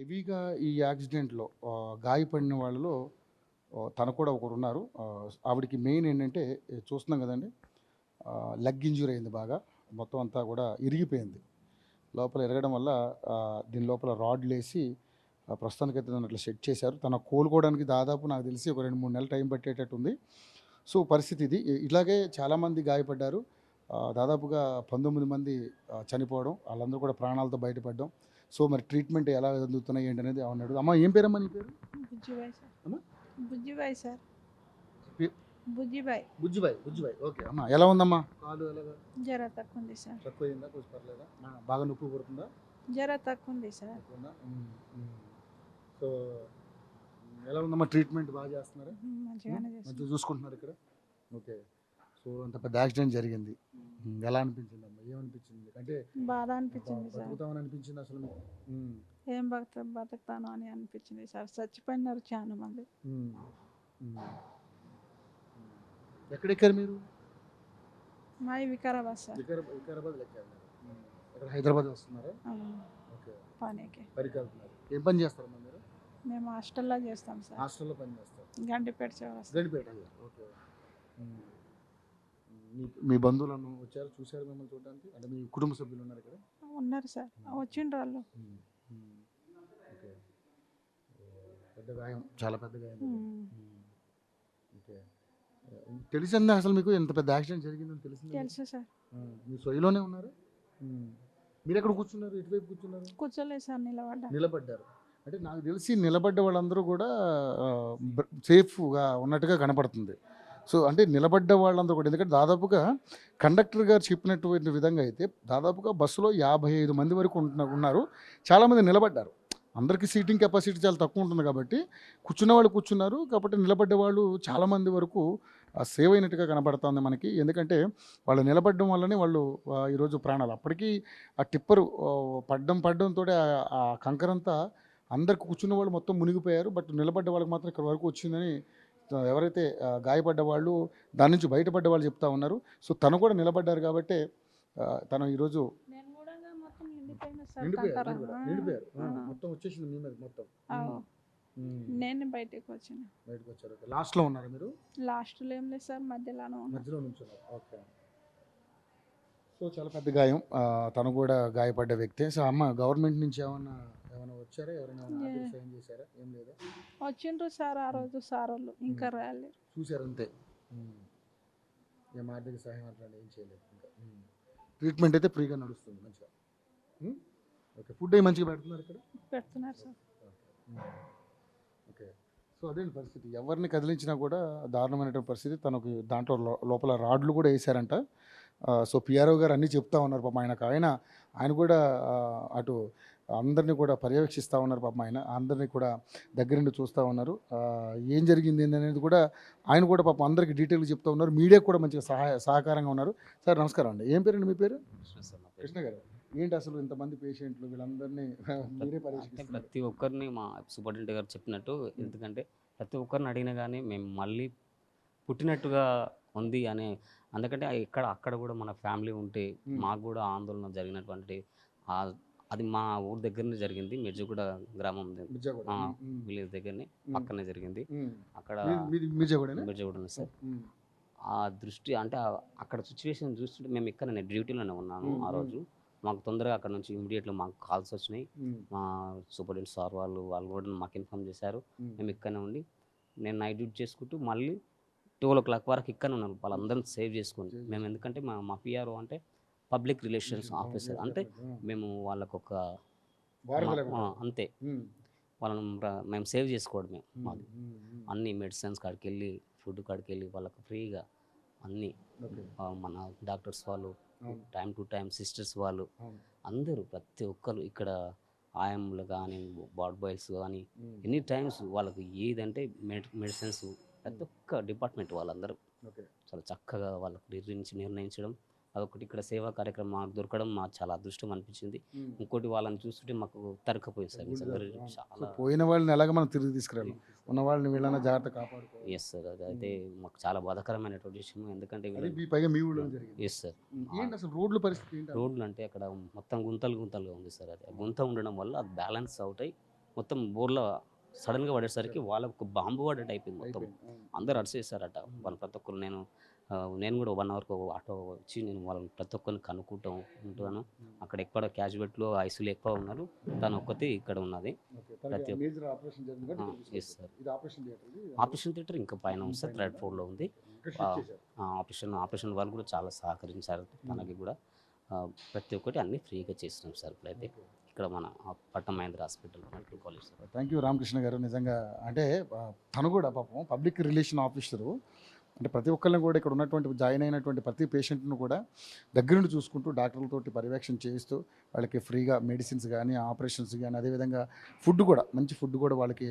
హెవీగా ఈ యాక్సిడెంట్‌లో గాయపడిన వాళ్ళలో తను కూడా ఒకరున్నారు. ఆవిడకి మెయిన్ ఏంటంటే చూస్తున్నాం గదండీ! లెగ్ ఇంజ్యూరీ అయింది బాగా. మొత్తం అంతా కూడా ఇరిగిపోయింది. లోపల ఇరగడం వల్ల దీని లోపల రాడ్‌లేసి ప్రస్తుతానికైతే దాన్ని అట్లా సెట్ చేశారు. తను కోలుకోవడానికి దాదాపు నాకు తెలిసి ఒక 2, 3 నెలలు టైం పట్టేటట్టుంది. సో, పరిస్థితి ఇది. ఇలాగే చాలామంది గాయపడ్డారు. దాదాపుగా 19 మంది చనిపోవడం, ఆళ్ళందరూ కూడా ప్రాణాలతో బయటపడడం. సో, మరి ట్రీట్మెంట్ ఎలా అందుతున్నాయి ఏంటనేది ఆవిడని అడుగుదాం. అమ్మ ఏం పేరమ్మా నీ పేరు? బుజ్జిబాయ్ సార్. అమ్మ? బుజ్జిబాయ్ సార్. పే బుజ్జిబాయ్. బుజ్జిబాయ్. బుజ్జిబాయ్. ఓకే. అమ్మ ఎలా ఉందమ్మా? కాలు ఎలాగా? జర తక్కువ ఉంది సార్. తక్కువయిందా? కొంచెం పర్లేదా? బాగా నొప్పి పుడుతుందా? జర తక్కువ ఉంది సార్. తక్కువుందా? సో, ఎలా ఉందమ్మా ట్రీట్మెంట్ బాగా చేస్తున్నారా? మంచిగానే మంచిగా చేస్తాం. చూసుకుంటున్నారు ఇక్కడ? ఓకే. సో, అంత పెద్ద యాక్సిడెంట్ జరిగింది. ఎలా అనిపించిందమ్మా? ఏమనిపించింది? అంటే బాధ అనిపించింది సార్. బతుకుతామని అనిపించింది అసలు మీకు? ఏం బతుకుతాను అని అనిపించింది సార్. చచ్చిపోయినారు చాలా మంది. హ్మ్. హ్మ్. ఎక్కడెక్కారు మీరు? మా వికారాబాద్ సార్. వికారాబాద్ ఎక్కారు మీరు. ఇక్కడ హైదరాబాద్ వస్తున్నారా? ఓకే. పనికి పనికి వెళ్తున్నారు. ఏం పని చేస్తారమ్మా మీరు? మేము హాస్టల్లో చేస్తాం సార్. హాస్టల్లో పని చేస్తారు. గండిపేట చౌరస్తా. గడిపేట. ఓకే. మీ బంధువులను వచ్చారు చూశారు మిమ్మల్ని చూడడానికి? అంటే మీ కుటుంబ సభ్యులు ఉన్నారు ఇక్కడ? ఉన్నారు సార్. వచ్చిండ్రు వాళ్ళు. ఓకే. పెద్ద గాయం, చాలా పెద్ద గాయం. ఓకే. తెలిసిందా అసలు మీకు ఎంత పెద్ద యాక్సిడెంట్ జరిగిందని తెలిసింది? తెలుసు సార్. మీ సొయ్యలోనే ఉన్నారు? మీరు ఎక్కడ కూర్చున్నారు? ఎటువైపు కూర్చున్నారు? కూర్చోలేదు సార్, నిలబడ్డారు. అంటే నాకు తెలిసి నిలబడ్డ వాళ్ళందరూ కూడా సేఫ్గా ఉన్నట్టుగా కనపడుతుంది. సో, అంటే నిలబడ్డ వాళ్ళందరూ కూడా, ఎందుకంటే దాదాపుగా కండక్టర్ గారు చెప్పినటువంటి విధంగా అయితే దాదాపుగా బస్సులో 55 మంది వరకు ఉన్నారు. చాలామంది నిలబడ్డారు. అందరికీ సీటింగ్ కెపాసిటీ చాలా తక్కువ ఉంటుంది కాబట్టి కూర్చున్న వాళ్ళు కూర్చున్నారు. కాబట్టి నిలబడ్డ వాళ్ళు చాలామంది వరకు సేవ్ అయినట్టుగా కనబడుతుంది మనకి. ఎందుకంటే వాళ్ళు నిలబడడం వల్లనే వాళ్ళు ఈరోజు ప్రాణాలు, అప్పటికీ ఆ టిప్పరు పడ్డంతో ఆ కంకరంతా అందరికి కూర్చున్న వాళ్ళు మొత్తం మునిగిపోయారు. బట్ నిలబడ్డ వాళ్ళకి మాత్రం ఇక్కడ వరకు వచ్చిందని ఎవరైతే గాయపడ్డ వాళ్ళు, దాని నుంచి బయటపడ్డ వాళ్ళు చెప్తా ఉన్నారు. సో, తను కూడా నిలబడ్డారు కాబట్టి తను ఈరోజు నిండిపోయారు. మొత్తం వచ్చేసింది మీ మీద మొత్తం. నేను బయటకు వచ్చారు. లాస్ట్లో ఉన్నారు మీరు? లాస్ట్లో ఏం లేదు సార్, మధ్యలో నుంచున్నారు. ఓకే. సో, చాలా పెద్ద గాయం. తను కూడా గాయపడ్డ వ్యక్తే. సో, అమ్మ గవర్నమెంట్ నుంచి ఏమైనా వచ్చారా? ఎవరైనా సాయం చేశారా? ఏం లేదా? వచ్చిండ్రు సార్ ఆ రోజు సార్ వాళ్ళు, ఇంకా రాలేదు. చూసారు అంతే. ఏం ఆర్థిక సహాయం అట్లాంటి ఏం చేయలేదు. ఇంకా ట్రీట్మెంట్ అయితే ఫ్రీగా నడుస్తుంది మంచిగా. ఓకే. ఫుడ్ అవి మంచిగా పెడుతున్నారు ఇక్కడ? పెడుతున్నారు సార్. ఓకే. సో, అదే పరిస్థితి. ఎవరిని కదిలించినా కూడా దారుణమైనటువంటి పరిస్థితి. తనకు దాంట్లో లోపల రాడ్లు కూడా వేశారంట. సో, పిఆర్ఓ గారు అన్నీ చెప్తా ఉన్నారు పాపం. ఆయన కూడా అటు అందరినీ కూడా పర్యవేక్షిస్తూ ఉన్నారు పాపం. అందరినీ కూడా దగ్గరుండి చూస్తూ ఉన్నారు. ఏం జరిగింది అనేది కూడా ఆయన కూడా పాపం అందరికీ డీటెయిల్గా చెప్తూ ఉన్నారు. మీడియాకు కూడా మంచిగా సహకారంగా ఉన్నారు. సార్ నమస్కారం అండి. ఏం పేరండి మీ పేరు? కృష్ణ గారు. ఏంటి అసలు ఇంతమంది పేషెంట్లు వీళ్ళందరినీ మీరే పర్యవేక్షిస్తారు? ప్రతి ఒక్కరిని మా సూపరింటెండెంట్ గారు చెప్పినట్టు, ఎందుకంటే ప్రతి ఒక్కరిని అడిగినా కానీ మేము మళ్ళీ పుట్టినట్టుగా ఉంది అనే, అందుకంటే అక్కడ కూడా మన ఫ్యామిలీ ఉంటే మాకు కూడా ఆందోళన జరిగినటువంటి అది మా ఊరు దగ్గరనే జరిగింది. మిర్జగూడ గ్రామం విలేజ్ దగ్గరనే పక్కనే జరిగింది. అక్కడ మిర్జగూడనే సార్. ఆ దృష్టి అంటే అక్కడ సిచ్యువేషన్ చూస్తుంటే మేము ఇక్కడ నేను డ్యూటీలోనే ఉన్నాను ఆ రోజు. మాకు తొందరగా అక్కడ నుంచి ఇమీడియట్గా మాకు కాల్స్ వచ్చినాయి. మా సూపరింటెండెంట్ సార్ వాళ్ళు కూడా మాకు ఇన్ఫామ్ చేశారు. మేము ఇక్కడనే ఉండి నేను నైట్ డ్యూటీ చేసుకుంటూ మళ్ళీ 12 o'clock వరకు ఇక్కడనే ఉన్నాను. వాళ్ళందరినీ సేవ్ చేసుకుంది మేము. ఎందుకంటే మా పిఆర్ఓ అంటే పబ్లిక్ రిలేషన్స్ ఆఫీసర్. అంటే మేము వాళ్ళకు ఒక అంతే వాళ్ళని మేము సేవ్ చేసుకోవడమే మాది. అన్ని మెడిసిన్స్ కాడికి వెళ్ళి, ఫుడ్ కాడికి వెళ్ళి వాళ్ళకు ఫ్రీగా అన్నీ మన డాక్టర్స్ వాళ్ళు, టైం టు టైం సిస్టర్స్ వాళ్ళు అందరూ ప్రతి ఒక్కరు ఇక్కడ ఆయంలు కానీ, బాడ్ బాయ్స్ కానీ ఎనీ టైమ్స్ వాళ్ళకి ఏదంటే మెడిసిన్స్ ప్రతి ఒక్క డిపార్ట్మెంట్ వాళ్ళందరూ చాలా చక్కగా వాళ్ళకు నిర్ణయించడం, అదొకటి. ఇక్కడ సేవా కార్యక్రమం మాకు దొరకడం మాకు చాలా అదృష్టం అనిపించింది. ఇంకోటి వాళ్ళని చూస్తుంటే మాకు తరకపోయింది సార్. చాలా పోయిన వాళ్ళని ఎలాగ మనం తిరిగి తీసుకురాలి, ఉన్న వాళ్ళని వీళ్ళని జాగ్రత్త కాపాడుకోవాలి. Yes sir. అదైతే మాకు చాలా బాధాకరమైనటువంటి విషయం. ఎందుకంటే ఎస్ సార్. రోడ్ల పరిస్థితి, రోడ్లు అంటే అక్కడ మొత్తం గుంతలుగా ఉంది సార్. అది గుంత ఉండడం వల్ల అది బ్యాలెన్స్ అవుట్ అయ్యి మొత్తం బోర్లో సడన్గా పడేసరికి వాళ్ళకు ఒక బాంబు పడ్డట్టు అయిపోయింది మొత్తం. అందరు అరిసేసారట వాళ్ళు ప్రతి ఒక్కరు. నేను కూడా 1 అవర్కి ఆటో వచ్చి నేను వాళ్ళని ప్రతి ఒక్కరిని కనుక్కుంటూ ఉంటాను. అక్కడ ఎక్కడ క్యాజువల్టీలో ఐసీలో ఎక్కువ ఉన్నారు, తను ఒక్కటి ఇక్కడ ఉన్నది. ప్రతి ఎస్ సార్. ఆపరేషన్ థియేటర్ ఇంకా పైన ఉంది సార్, 3rd floorలో ఉంది. ఆపరేషన్ వాళ్ళు కూడా చాలా సహకరించారు తనకి కూడా. ప్రతి ఒక్కటి అన్నీ ఫ్రీగా చేసినాం సార్ ఇప్పుడైతే ఇక్కడ మన పట్టణ Mahendra hospital medical college sir. Thank you Ramakrishna garu. నిజంగా అంటే తను కూడా పాపం పబ్లిక్ రిలేషన్ ఆఫీసరు. అంటే ప్రతి ఒక్కరిని కూడా ఇక్కడ ఉన్నటువంటి జాయిన్ అయినటువంటి ప్రతి పేషెంట్ను కూడా దగ్గరుండి చూసుకుంటూ డాక్టర్లతోటి పర్యవేక్షణ చేయిస్తూ వాళ్ళకి ఫ్రీగా మెడిసిన్స్ కానీ ఆపరేషన్స్ కానీ అదేవిధంగా ఫుడ్ కూడా మంచి ఫుడ్ కూడా వాళ్ళకి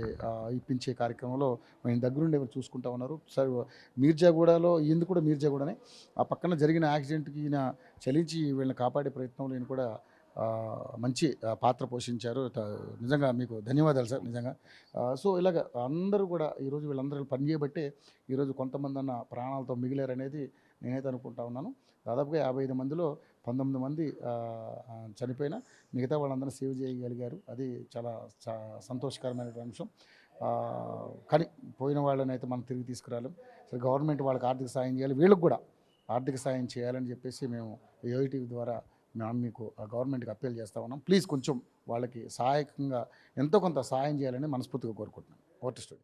ఇప్పించే కార్యక్రమంలో మేము దగ్గరుండి ఎవరు చూసుకుంటా ఉన్నారు. సార్ మీర్జాగూడలో ఈయన కూడా మీర్జాగూడనే ఆ పక్కన జరిగిన యాక్సిడెంట్కి ఈయన చలించి వీళ్ళని కాపాడే ప్రయత్నంలో ఈయన కూడా మంచి పాత్ర పోషించారు. నిజంగా మీకు ధన్యవాదాలు సార్ నిజంగా. సో ఇలాగ అందరూ కూడా ఈరోజు వీళ్ళందరూ పని చేయబట్టే ఈరోజు కొంతమంది అన్న ప్రాణాలతో మిగిలారనేది నేనైతే అనుకుంటా ఉన్నాను. దాదాపుగా 55 మందిలో 19 మంది చనిపోయినా మిగతా వాళ్ళందరూ సేవ్ చేయగలిగారు. అది చాలా సంతోషకరమైన అంశం. కానీ పోయిన వాళ్ళని అయితే మనం తిరిగి తీసుకురాలేం. సో గవర్నమెంట్ వాళ్ళకి ఆర్థిక సాయం చేయాలి, వీళ్ళకి కూడా ఆర్థిక సాయం చేయాలని చెప్పేసి మేము ఏఐటీవీ ద్వారా మేము మీకు గవర్నమెంట్కి అప్పీల్ చేస్తూ ఉన్నాం. ప్లీజ్ కొంచెం వాళ్ళకి సహాయకంగా ఎంతో కొంత సహాయం చేయాలని మనస్ఫూర్తిగా కోరుకుంటున్నాం. Over to studio.